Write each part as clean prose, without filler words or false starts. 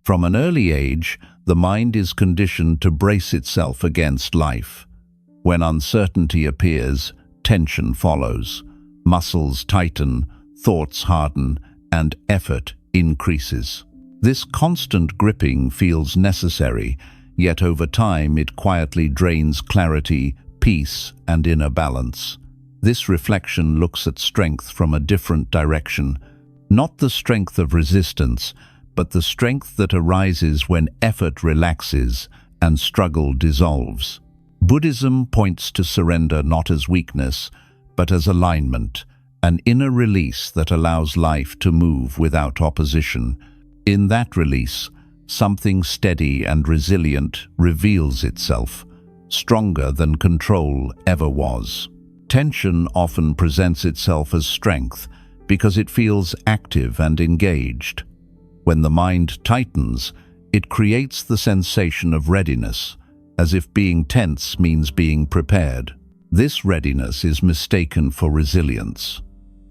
From an early age, the mind is conditioned to brace itself against life. When uncertainty appears, tension follows. Muscles tighten, thoughts harden, and effort increases. This constant gripping feels necessary, yet over time it quietly drains clarity, peace, and inner balance. This reflection looks at strength from a different direction, not the strength of resistance, but the strength that arises when effort relaxes and struggle dissolves. Buddhism points to surrender not as weakness, but as alignment, an inner release that allows life to move without opposition. In that release, something steady and resilient reveals itself, stronger than control ever was. Tension often presents itself as strength because it feels active and engaged. When the mind tightens, it creates the sensation of readiness, as if being tense means being prepared. This readiness is mistaken for resilience.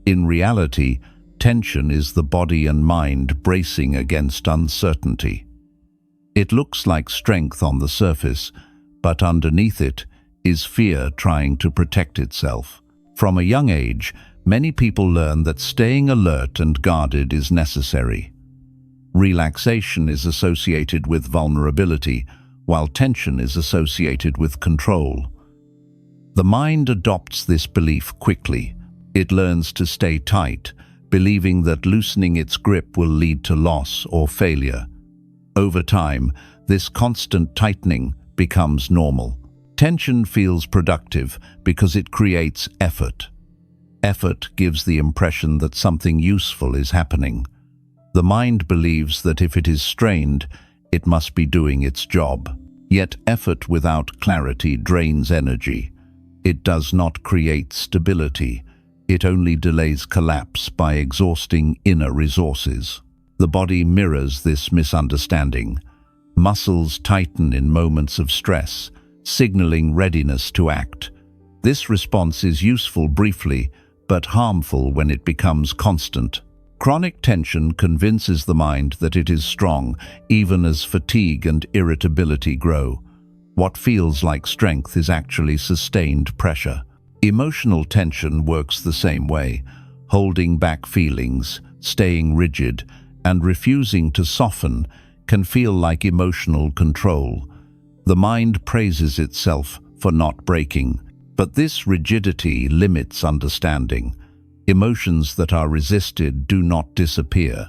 In reality, tension is the body and mind bracing against uncertainty. It looks like strength on the surface, but underneath it is fear trying to protect itself. From a young age, many people learn that staying alert and guarded is necessary. Relaxation is associated with vulnerability, while tension is associated with control. The mind adopts this belief quickly. It learns to stay tight, believing that loosening its grip will lead to loss or failure. Over time, this constant tightening becomes normal. Tension feels productive because it creates effort. Effort gives the impression that something useful is happening. The mind believes that if it is strained, it must be doing its job. Yet effort without clarity drains energy. It does not create stability. It only delays collapse by exhausting inner resources. The body mirrors this misunderstanding. Muscles tighten in moments of stress, signaling readiness to act. This response is useful briefly, but harmful when it becomes constant. Chronic tension convinces the mind that it is strong, even as fatigue and irritability grow. What feels like strength is actually sustained pressure. Emotional tension works the same way. Holding back feelings, staying rigid, and refusing to soften can feel like emotional control. The mind praises itself for not breaking, but this rigidity limits understanding. Emotions that are resisted do not disappear.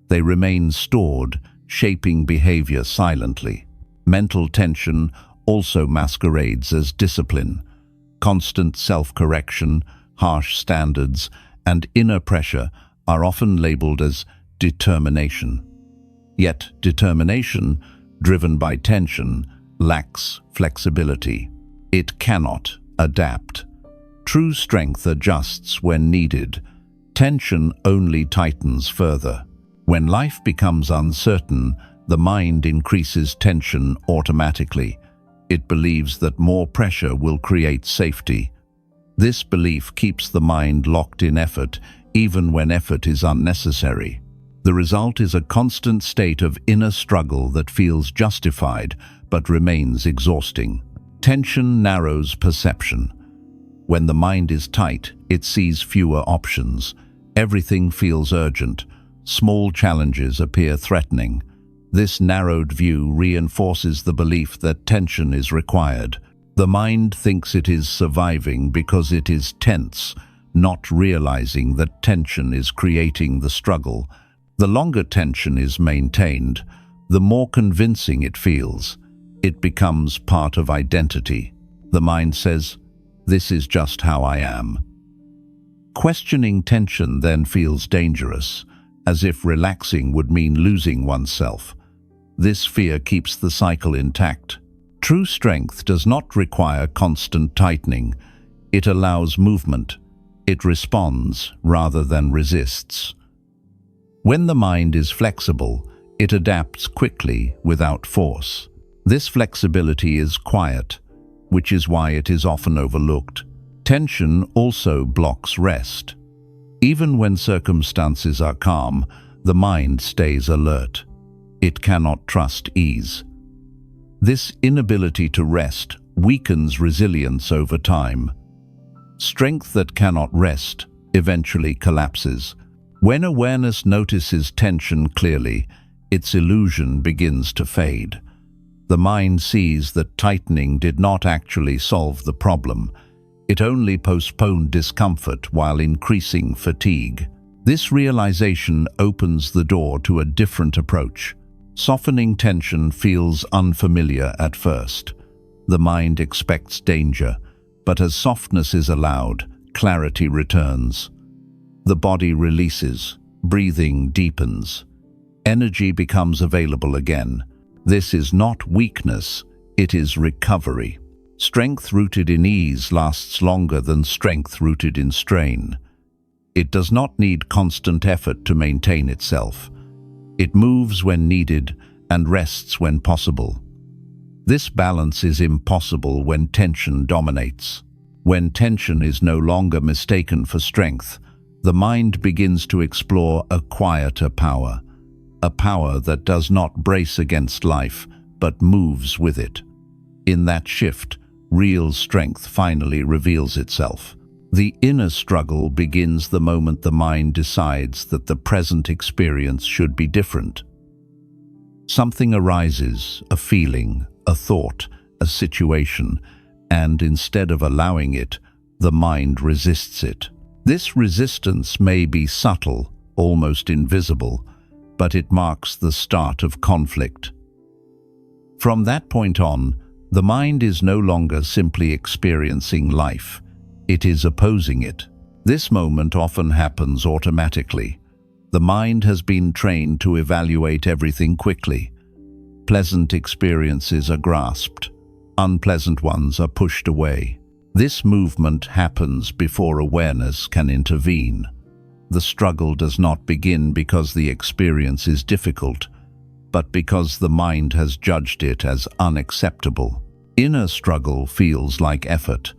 They remain stored, shaping behavior silently. Mental tension also masquerades as discipline. Constant self-correction, harsh standards, and inner pressure are often labeled as determination. Yet determination, driven by tension, lacks flexibility. It cannot adapt. True strength adjusts when needed. Tension only tightens further. When life becomes uncertain, the mind increases tension automatically. It believes that more pressure will create safety. This belief keeps the mind locked in effort, even when effort is unnecessary. The result is a constant state of inner struggle that feels justified but remains exhausting. Tension narrows perception. When the mind is tight, it sees fewer options. Everything feels urgent. Small challenges appear threatening. This narrowed view reinforces the belief that tension is required. The mind thinks it is surviving because it is tense, not realizing that tension is creating the struggle. The longer tension is maintained, the more convincing it feels. It becomes part of identity. The mind says, "This is just how I am." Questioning tension then feels dangerous, as if relaxing would mean losing oneself. This fear keeps the cycle intact. True strength does not require constant tightening. It allows movement. It responds rather than resists. When the mind is flexible, it adapts quickly without force. This flexibility is quiet, which is why it is often overlooked. Tension also blocks rest. Even when circumstances are calm, the mind stays alert. It cannot trust ease. This inability to rest weakens resilience over time. Strength that cannot rest eventually collapses. When awareness notices tension clearly, its illusion begins to fade. The mind sees that tightening did not actually solve the problem. It only postponed discomfort while increasing fatigue. This realization opens the door to a different approach. Softening tension feels unfamiliar at first. The mind expects danger, but as softness is allowed, clarity returns. The body releases, breathing deepens. Energy becomes available again. This is not weakness, it is recovery. Strength rooted in ease lasts longer than strength rooted in strain. It does not need constant effort to maintain itself. It moves when needed and rests when possible. This balance is impossible when tension dominates. When tension is no longer mistaken for strength, the mind begins to explore a quieter power, a power that does not brace against life, but moves with it. In that shift, real strength finally reveals itself. The inner struggle begins the moment the mind decides that the present experience should be different. Something arises, a feeling, a thought, a situation, and instead of allowing it, the mind resists it. This resistance may be subtle, almost invisible, but it marks the start of conflict. From that point on, the mind is no longer simply experiencing life. It is opposing it. This moment often happens automatically. The mind has been trained to evaluate everything quickly. Pleasant experiences are grasped. Unpleasant ones are pushed away. This movement happens before awareness can intervene. The struggle does not begin because the experience is difficult, but because the mind has judged it as unacceptable. Inner struggle feels like effort.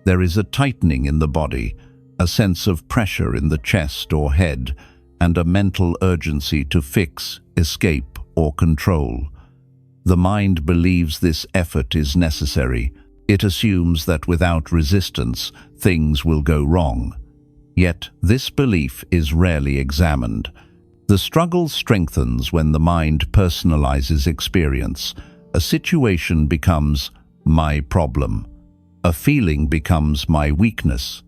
There is a tightening in the body, a sense of pressure in the chest or head, and a mental urgency to fix, escape, or control. The mind believes this effort is necessary. It assumes that without resistance, things will go wrong. Yet, this belief is rarely examined. The struggle strengthens when the mind personalizes experience. A situation becomes my problem. A feeling becomes my weakness.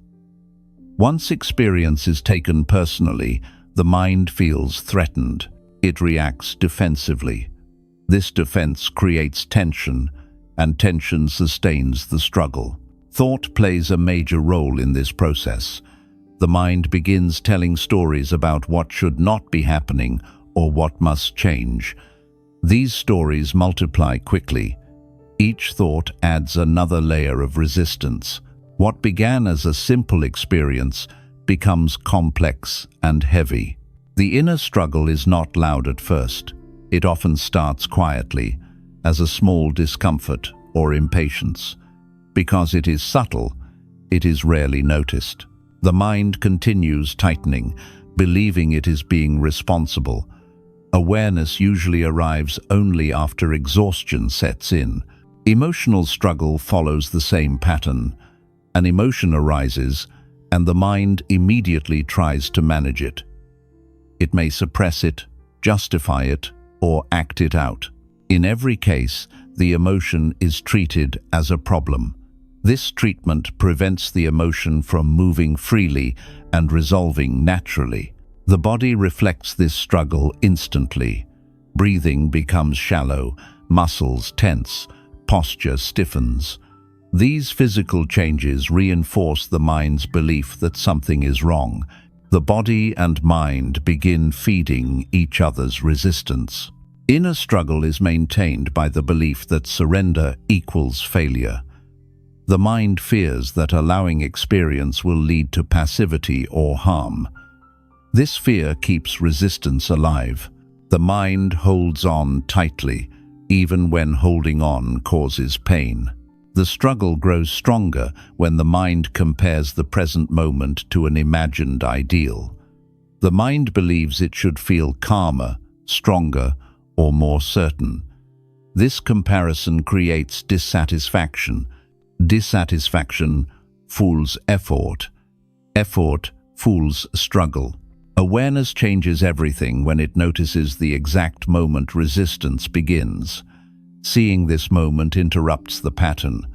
Once experience is taken personally, the mind feels threatened. It reacts defensively. This defense creates tension, and tension sustains the struggle. Thought plays a major role in this process. The mind begins telling stories about what should not be happening or what must change. These stories multiply quickly. Each thought adds another layer of resistance. What began as a simple experience becomes complex and heavy. The inner struggle is not loud at first. It often starts quietly, as a small discomfort or impatience. Because it is subtle, it is rarely noticed. The mind continues tightening, believing it is being responsible. Awareness usually arrives only after exhaustion sets in. Emotional struggle follows the same pattern. An emotion arises, and the mind immediately tries to manage it. It may suppress it, justify it, or act it out. In every case, the emotion is treated as a problem. This treatment prevents the emotion from moving freely and resolving naturally. The body reflects this struggle instantly. Breathing becomes shallow, muscles tense, posture stiffens. These physical changes reinforce the mind's belief that something is wrong. The body and mind begin feeding each other's resistance. Inner struggle is maintained by the belief that surrender equals failure. The mind fears that allowing experience will lead to passivity or harm. This fear keeps resistance alive. The mind holds on tightly, even when holding on causes pain. The struggle grows stronger when the mind compares the present moment to an imagined ideal. The mind believes it should feel calmer, stronger, or more certain. This comparison creates dissatisfaction. Dissatisfaction fools effort. Effort fools struggle. Awareness changes everything when it notices the exact moment resistance begins. Seeing this moment interrupts the pattern.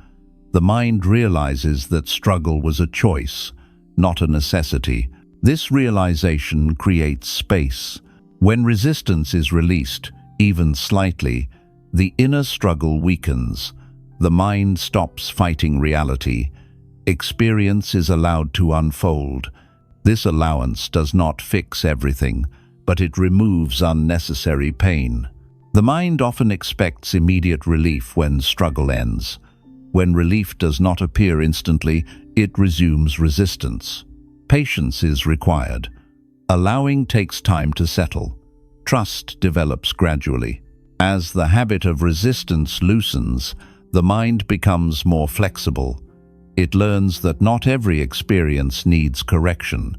The mind realizes that struggle was a choice, not a necessity. This realization creates space. When resistance is released, even slightly, the inner struggle weakens. The mind stops fighting reality. Experience is allowed to unfold. This allowance does not fix everything, but it removes unnecessary pain. The mind often expects immediate relief when struggle ends. When relief does not appear instantly, it resumes resistance. Patience is required. Allowing takes time to settle. Trust develops gradually. As the habit of resistance loosens, the mind becomes more flexible. It learns that not every experience needs correction.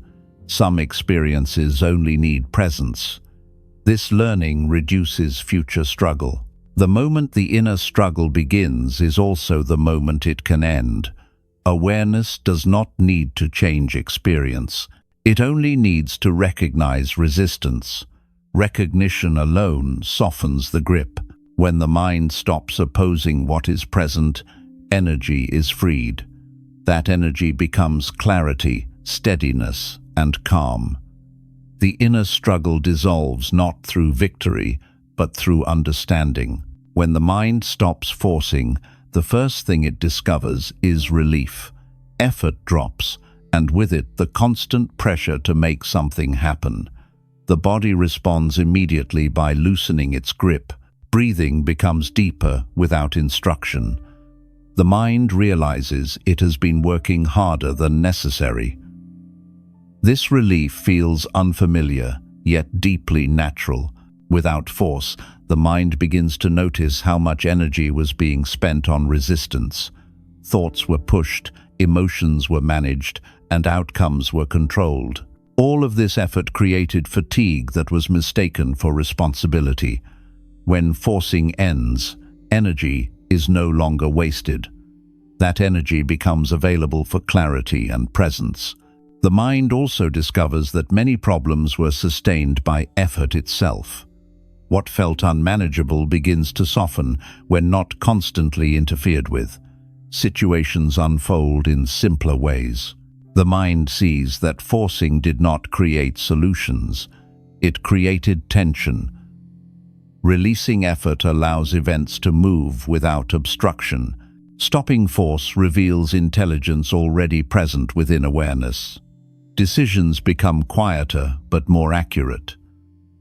Some experiences only need presence. This learning reduces future struggle. The moment the inner struggle begins is also the moment it can end. Awareness does not need to change experience. It only needs to recognize resistance. Recognition alone softens the grip. When the mind stops opposing what is present, energy is freed. That energy becomes clarity, steadiness, and calm. The inner struggle dissolves not through victory, but through understanding. When the mind stops forcing, the first thing it discovers is relief. Effort drops, and with it the constant pressure to make something happen. The body responds immediately by loosening its grip. Breathing becomes deeper without instruction. The mind realizes it has been working harder than necessary. This relief feels unfamiliar, yet deeply natural. Without force, the mind begins to notice how much energy was being spent on resistance. Thoughts were pushed, emotions were managed, and outcomes were controlled. All of this effort created fatigue that was mistaken for responsibility. When forcing ends, energy is no longer wasted. That energy becomes available for clarity and presence. The mind also discovers that many problems were sustained by effort itself. What felt unmanageable begins to soften when not constantly interfered with. Situations unfold in simpler ways. The mind sees that forcing did not create solutions. It created tension. Releasing effort allows events to move without obstruction. Stopping force reveals intelligence already present within awareness. Decisions become quieter but more accurate.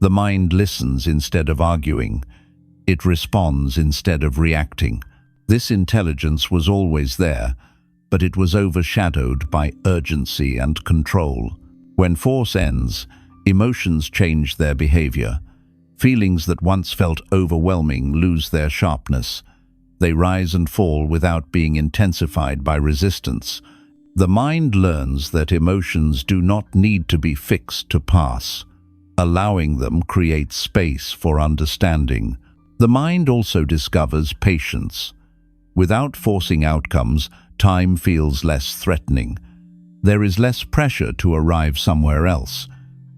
The mind listens instead of arguing. It responds instead of reacting. This intelligence was always there, but it was overshadowed by urgency and control. When force ends, emotions change their behavior. Feelings that once felt overwhelming lose their sharpness. They rise and fall without being intensified by resistance. The mind learns that emotions do not need to be fixed to pass. Allowing them creates space for understanding. The mind also discovers patience. Without forcing outcomes, time feels less threatening. There is less pressure to arrive somewhere else.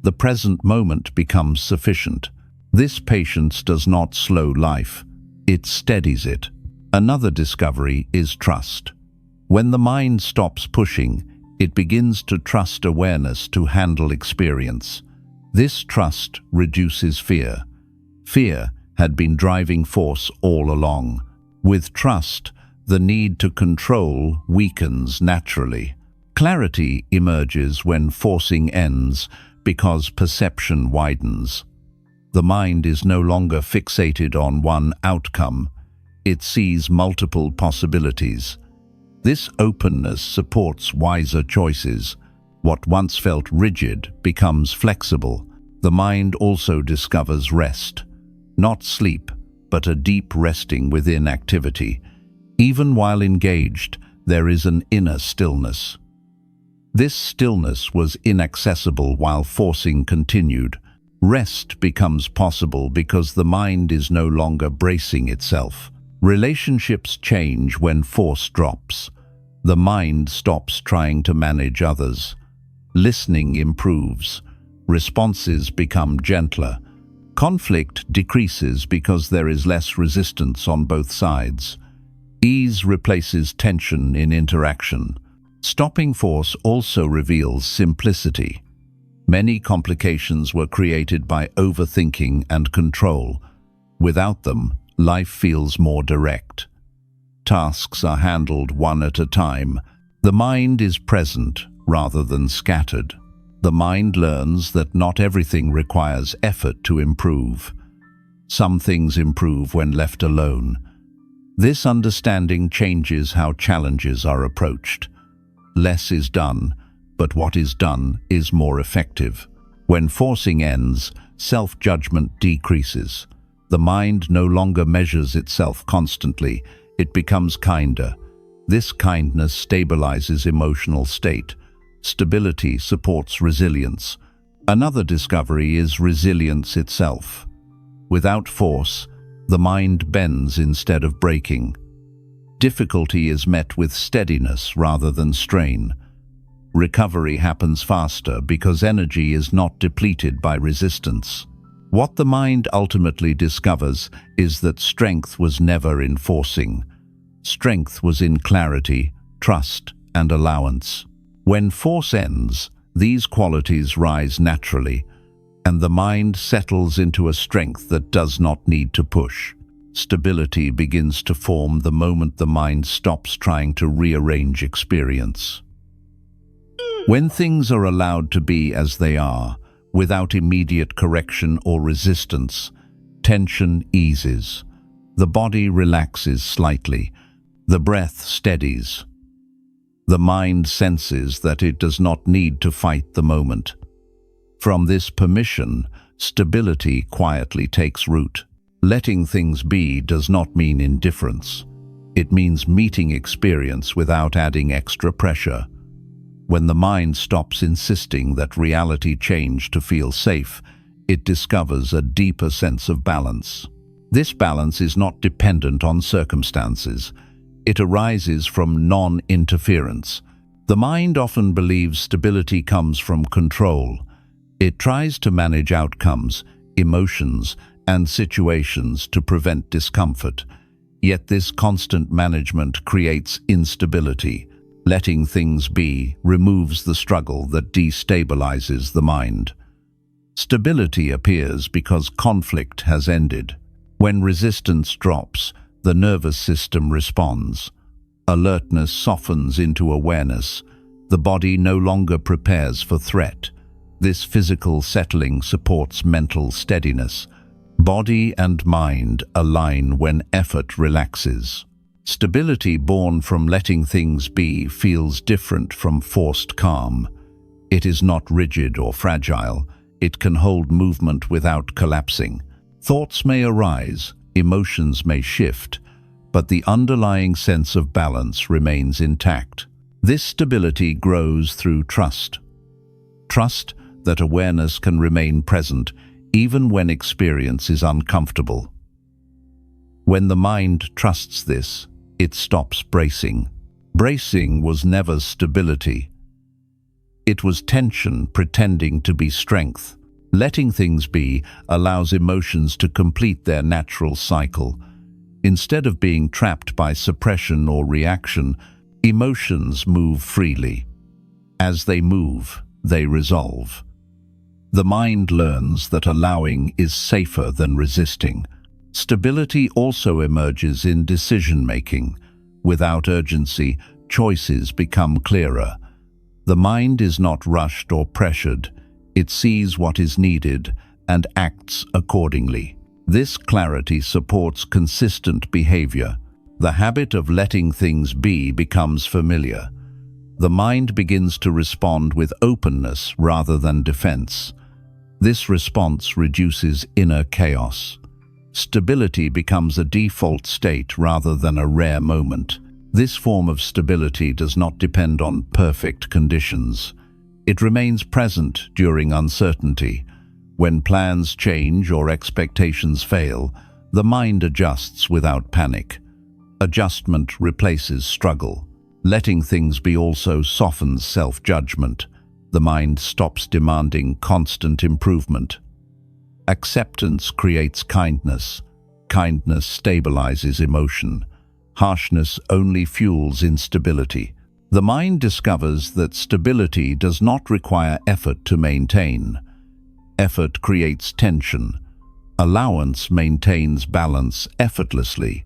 The present moment becomes sufficient. This patience does not slow life. It steadies it. Another discovery is trust. When the mind stops pushing, it begins to trust awareness to handle experience. This trust reduces fear. Fear had been driving force all along. With trust, the need to control weakens naturally. Clarity emerges when forcing ends because perception widens. The mind is no longer fixated on one outcome. It sees multiple possibilities. This openness supports wiser choices. What once felt rigid becomes flexible. The mind also discovers rest. Not sleep, but a deep resting within activity. Even while engaged, there is an inner stillness. This stillness was inaccessible while forcing continued. Rest becomes possible because the mind is no longer bracing itself. Relationships change when force drops. The mind stops trying to manage others. Listening improves. Responses become gentler. Conflict decreases because there is less resistance on both sides. Ease replaces tension in interaction. Stopping force also reveals simplicity. Many complications were created by overthinking and control. Without them, life feels more direct. Tasks are handled one at a time. The mind is present rather than scattered. The mind learns that not everything requires effort to improve. Some things improve when left alone. This understanding changes how challenges are approached. Less is done, but what is done is more effective. When forcing ends, self-judgment decreases. The mind no longer measures itself constantly. It becomes kinder. This kindness stabilizes emotional state. Stability supports resilience. Another discovery is resilience itself. Without force, the mind bends instead of breaking. Difficulty is met with steadiness rather than strain. Recovery happens faster because energy is not depleted by resistance. What the mind ultimately discovers is that strength was never in forcing. Strength was in clarity, trust, and allowance. When force ends, these qualities rise naturally, and the mind settles into a strength that does not need to push. Stability begins to form the moment the mind stops trying to rearrange experience. When things are allowed to be as they are, without immediate correction or resistance, tension eases. The body relaxes slightly. The breath steadies. The mind senses that it does not need to fight the moment. From this permission, stability quietly takes root. Letting things be does not mean indifference. It means meeting experience without adding extra pressure. When the mind stops insisting that reality change to feel safe, it discovers a deeper sense of balance. This balance is not dependent on circumstances. It arises from non-interference. The mind often believes stability comes from control. It tries to manage outcomes, emotions, and situations to prevent discomfort. Yet this constant management creates instability. Letting things be removes the struggle that destabilizes the mind. Stability appears because conflict has ended. When resistance drops, the nervous system responds. Alertness softens into awareness. The body no longer prepares for threat. This physical settling supports mental steadiness. Body and mind align when effort relaxes. Stability born from letting things be feels different from forced calm. It is not rigid or fragile. It can hold movement without collapsing. Thoughts may arise, emotions may shift, but the underlying sense of balance remains intact. This stability grows through trust. Trust that awareness can remain present even when experience is uncomfortable. When the mind trusts this, it stops bracing. Bracing was never stability. It was tension pretending to be strength. Letting things be allows emotions to complete their natural cycle. Instead of being trapped by suppression or reaction, emotions move freely. As they move, they resolve. The mind learns that allowing is safer than resisting. Stability also emerges in decision-making. Without urgency, choices become clearer. The mind is not rushed or pressured. It sees what is needed and acts accordingly. This clarity supports consistent behavior. The habit of letting things be becomes familiar. The mind begins to respond with openness rather than defense. This response reduces inner chaos. Stability becomes a default state rather than a rare moment. This form of stability does not depend on perfect conditions. It remains present during uncertainty. When plans change or expectations fail, the mind adjusts without panic. Adjustment replaces struggle. Letting things be also softens self-judgment. The mind stops demanding constant improvement. Acceptance creates kindness. Kindness stabilizes emotion. Harshness only fuels instability. The mind discovers that stability does not require effort to maintain. Effort creates tension. Allowance maintains balance effortlessly.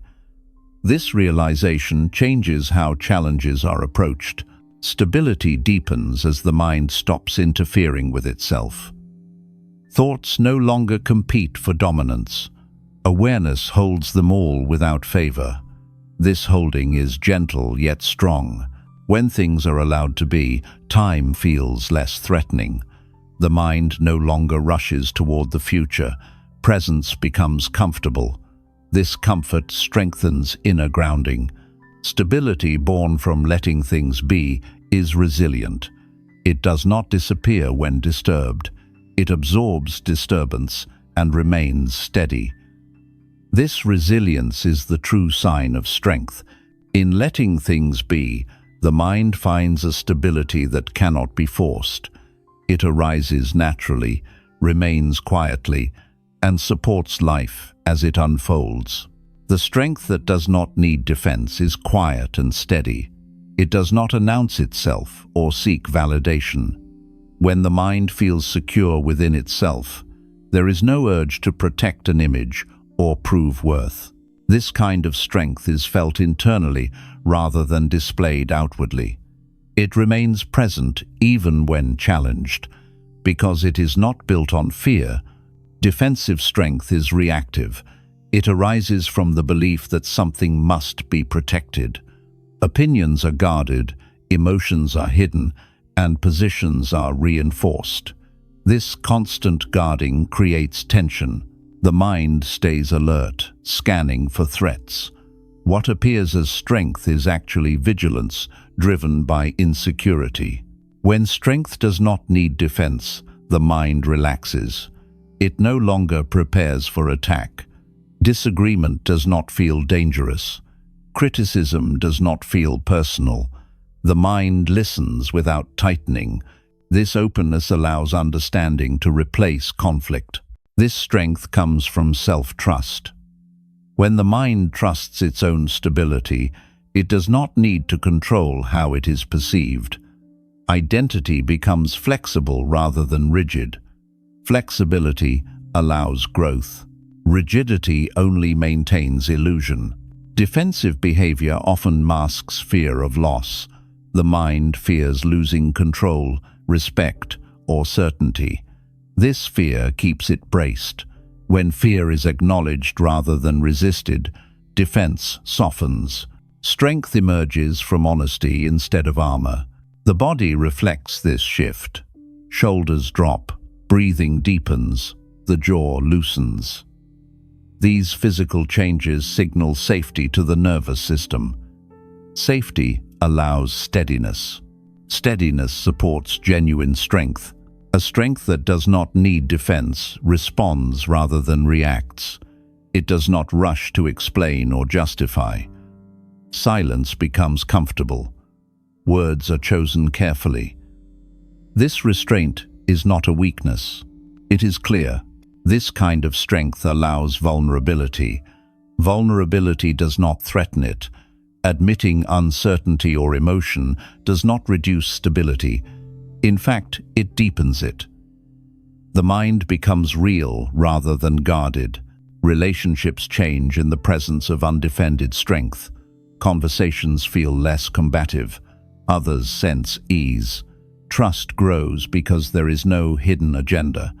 This realization changes how challenges are approached. Stability deepens as the mind stops interfering with itself. Thoughts no longer compete for dominance. Awareness holds them all without favor. This holding is gentle yet strong. When things are allowed to be, time feels less threatening. The mind no longer rushes toward the future. Presence becomes comfortable. This comfort strengthens inner grounding. Stability born from letting things be is resilient. It does not disappear when disturbed. It absorbs disturbance and remains steady. This resilience is the true sign of strength. In letting things be, the mind finds a stability that cannot be forced. It arises naturally, remains quietly, and supports life as it unfolds. The strength that does not need defense is quiet and steady. It does not announce itself or seek validation. When the mind feels secure within itself, there is no urge to protect an image or prove worth. This kind of strength is felt internally rather than displayed outwardly. It remains present even when challenged. Because it is not built on fear, defensive strength is reactive. It arises from the belief that something must be protected. Opinions are guarded, emotions are hidden, and positions are reinforced. This constant guarding creates tension. The mind stays alert, scanning for threats. What appears as strength is actually vigilance, driven by insecurity. When strength does not need defense, the mind relaxes. It no longer prepares for attack. Disagreement does not feel dangerous. Criticism does not feel personal. The mind listens without tightening. This openness allows understanding to replace conflict. This strength comes from self-trust. When the mind trusts its own stability, it does not need to control how it is perceived. Identity becomes flexible rather than rigid. Flexibility allows growth. Rigidity only maintains illusion. Defensive behavior often masks fear of loss. The mind fears losing control, respect, or certainty. This fear keeps it braced. When fear is acknowledged rather than resisted, defense softens. Strength emerges from honesty instead of armor. The body reflects this shift. Shoulders drop, breathing deepens, the jaw loosens. These physical changes signal safety to the nervous system. Safety allows steadiness. Steadiness supports genuine strength. A strength that does not need defense responds rather than reacts. It does not rush to explain or justify. Silence becomes comfortable. Words are chosen carefully. This restraint is not a weakness. It is clear. This kind of strength allows vulnerability. Vulnerability does not threaten it. Admitting uncertainty or emotion does not reduce stability. In fact, it deepens it. The mind becomes real rather than guarded. Relationships change in the presence of undefended strength. Conversations feel less combative. Others sense ease. Trust grows because there is no hidden agenda.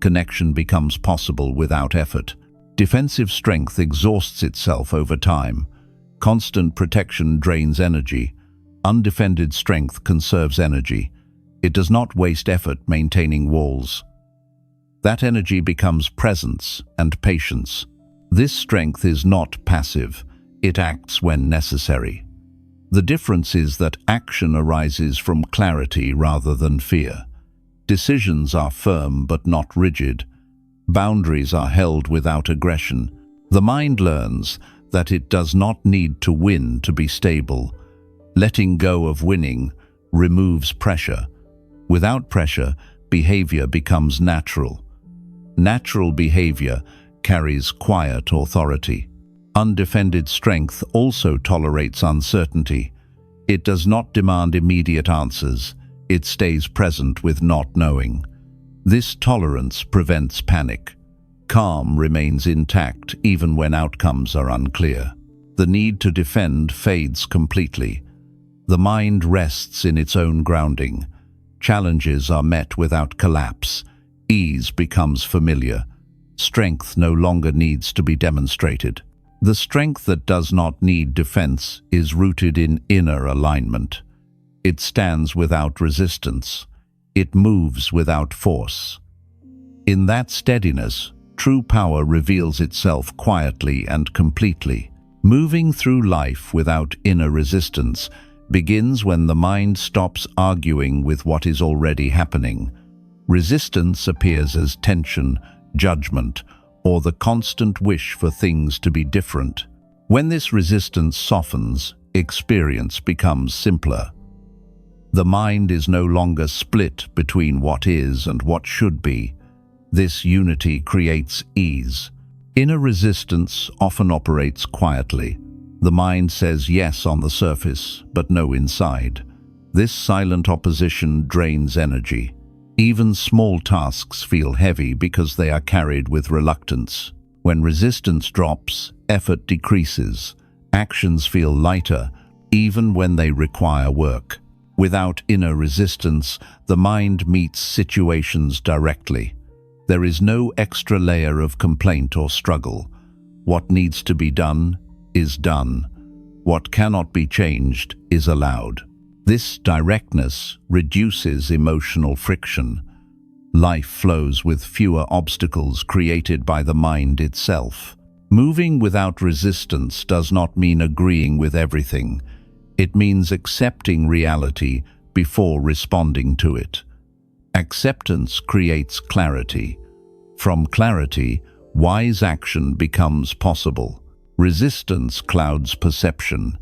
Connection becomes possible without effort. Defensive strength exhausts itself over time. Constant protection drains energy. Undefended strength conserves energy. It does not waste effort maintaining walls. That energy becomes presence and patience. This strength is not passive. It acts when necessary. The difference is that action arises from clarity rather than fear. Decisions are firm but not rigid. Boundaries are held without aggression. The mind learns that it does not need to win to be stable. Letting go of winning removes pressure. Without pressure, behavior becomes natural. Natural behavior carries quiet authority. Undefended strength also tolerates uncertainty. It does not demand immediate answers. It stays present with not knowing. This tolerance prevents panic. Calm remains intact even when outcomes are unclear. The need to defend fades completely. The mind rests in its own grounding. Challenges are met without collapse. Ease becomes familiar. Strength no longer needs to be demonstrated. The strength that does not need defense is rooted in inner alignment. It stands without resistance. It moves without force. In that steadiness, true power reveals itself quietly and completely. Moving through life without inner resistance begins when the mind stops arguing with what is already happening. Resistance appears as tension, judgment, or the constant wish for things to be different. When this resistance softens, experience becomes simpler. The mind is no longer split between what is and what should be. This unity creates ease. Inner resistance often operates quietly. The mind says yes on the surface, but no inside. This silent opposition drains energy. Even small tasks feel heavy because they are carried with reluctance. When resistance drops, effort decreases. Actions feel lighter, even when they require work. Without inner resistance, the mind meets situations directly. There is no extra layer of complaint or struggle. What needs to be done is done. What cannot be changed is allowed. This directness reduces emotional friction. Life flows with fewer obstacles created by the mind itself. Moving without resistance does not mean agreeing with everything. It means accepting reality before responding to it. Acceptance creates clarity. From clarity, wise action becomes possible. Resistance clouds perception.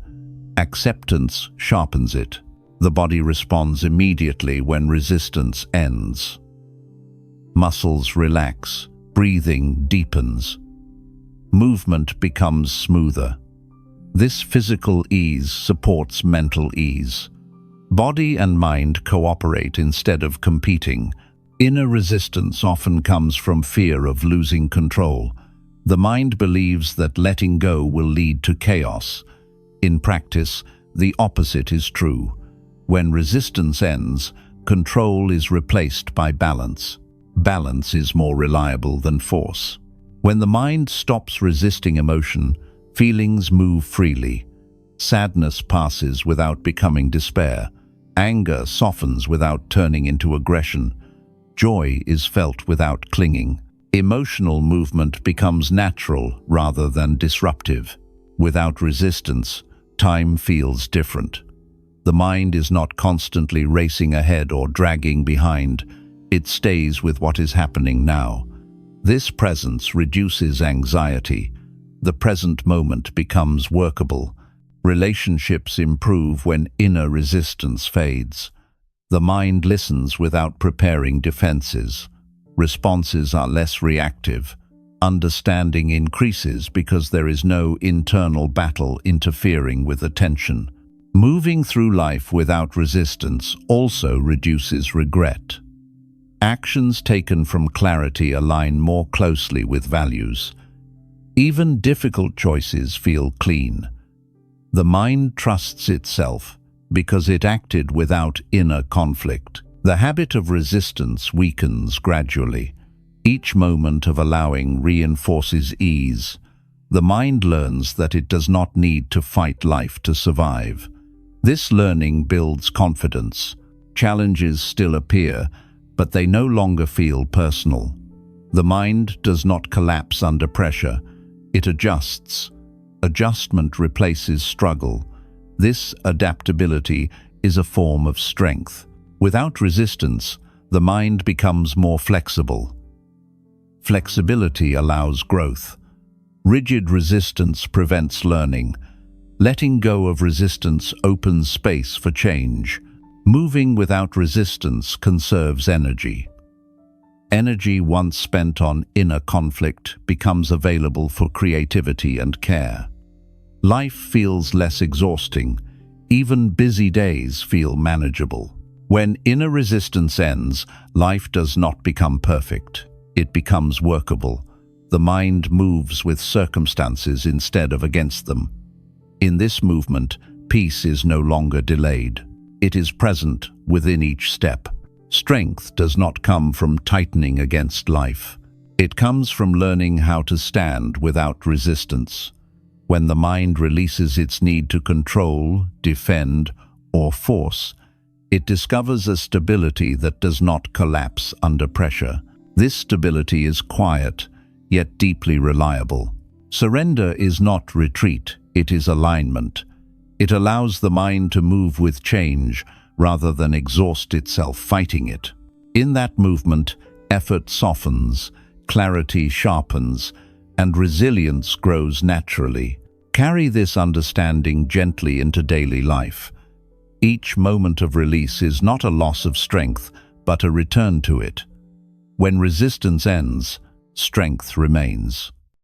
Acceptance sharpens it. The body responds immediately when resistance ends. Muscles relax, breathing deepens. Movement becomes smoother. This physical ease supports mental ease. Body and mind cooperate instead of competing. Inner resistance often comes from fear of losing control. The mind believes that letting go will lead to chaos. In practice, the opposite is true. When resistance ends, control is replaced by balance. Balance is more reliable than force. When the mind stops resisting emotion, feelings move freely. Sadness passes without becoming despair. Anger softens without turning into aggression. Joy is felt without clinging. Emotional movement becomes natural rather than disruptive. Without resistance, time feels different. The mind is not constantly racing ahead or dragging behind. It stays with what is happening now. This presence reduces anxiety. The present moment becomes workable. Relationships improve when inner resistance fades. The mind listens without preparing defenses. Responses are less reactive. Understanding increases because there is no internal battle interfering with attention. Moving through life without resistance also reduces regret. Actions taken from clarity align more closely with values. Even difficult choices feel clean. The mind trusts itself because it acted without inner conflict. The habit of resistance weakens gradually. Each moment of allowing reinforces ease. The mind learns that it does not need to fight life to survive. This learning builds confidence. Challenges still appear, but they no longer feel personal. The mind does not collapse under pressure. It adjusts. Adjustment replaces struggle. This adaptability is a form of strength. Without resistance, the mind becomes more flexible. Flexibility allows growth. Rigid resistance prevents learning. Letting go of resistance opens space for change. Moving without resistance conserves energy. Energy once spent on inner conflict becomes available for creativity and care. Life feels less exhausting. Even busy days feel manageable. When inner resistance ends, life does not become perfect. It becomes workable. The mind moves with circumstances instead of against them. In this movement, peace is no longer delayed. It is present within each step. Strength does not come from tightening against life. It comes from learning how to stand without resistance. When the mind releases its need to control, defend, or force, it discovers a stability that does not collapse under pressure. This stability is quiet, yet deeply reliable. Surrender is not retreat, it is alignment. It allows the mind to move with change rather than exhaust itself fighting it. In that movement, effort softens, clarity sharpens, and resilience grows naturally. Carry this understanding gently into daily life. Each moment of release is not a loss of strength, but a return to it. When resistance ends, strength remains.